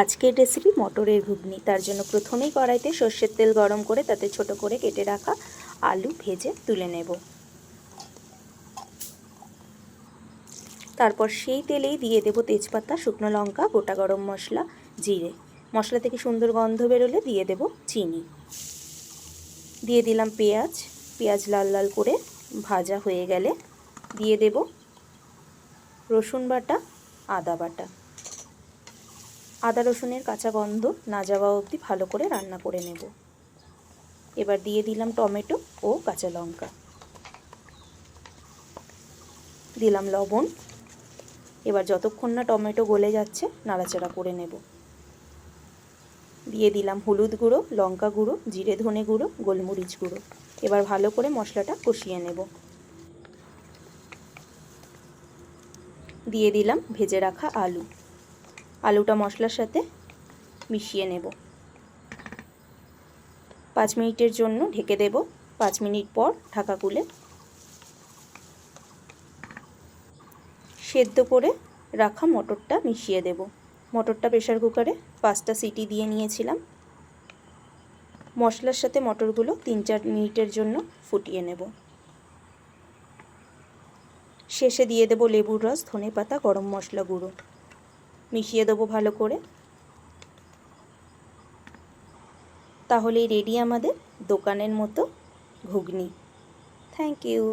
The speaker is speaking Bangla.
আজকের রেসিপি মটরের ঘুগনি। তার জন্য প্রথমেই কড়াইতে সর্ষের তেল গরম করে তাতে ছোট করে কেটে রাখা আলু ভেজে তুলে নেব। তারপর সেই তেলেই দিয়ে দেব তেজপাতা, শুকনো লঙ্কা, গোটা গরম মশলা, জিরে। মশলা থেকে সুন্দর গন্ধ বেরোলে দিয়ে দেব চিনি। দিয়ে দিলাম পেঁয়াজ লাল লাল করে ভাজা হয়ে গেলে দিয়ে দেব রসুন বাটা, আদা বাটা। আদা রসুনের কাঁচা গন্ধ না যাওয়া অবধি ভালো করে রান্না করে নেব। এবার দিয়ে দিলাম টমেটো ও কাঁচা লঙ্কা, দিলাম লবণ। এবার যতক্ষণ না টমেটো গলে যাচ্ছে নাড়াচাড়া করে নেব। দিয়ে দিলাম হলুদ গুঁড়ো, লঙ্কা গুঁড়ো, জিরে ধনে গুঁড়ো, গোলমরিচ গুঁড়ো। এবার ভালো করে মশলাটা কষিয়ে নেব। দিয়ে দিলাম ভেজে রাখা আলুটা মশলার সাথে মিশিয়ে নেব। 5 মিনিটের জন্য ঢেকে দেব। 5 মিনিট পর ঢাকা খুলে সেদ্ধ করে রাখা মটরটা মিশিয়ে দেব। মটরটা প্রেসার কুকারে 5টা সিটি দিয়ে নিয়েছিলাম। মশলার সাথে মটরগুলো 3-4 মিনিটের জন্য ফুটিয়ে নেব। শেষে দিয়ে দেব লেবুর রস, ধনেপাতা, গরম মশলা গুঁড়ো। মিশিয়ে দেবো ভালো করে। তাহলেই রেডি আমাদের দোকানের মতো ঘুগনি। Thank you.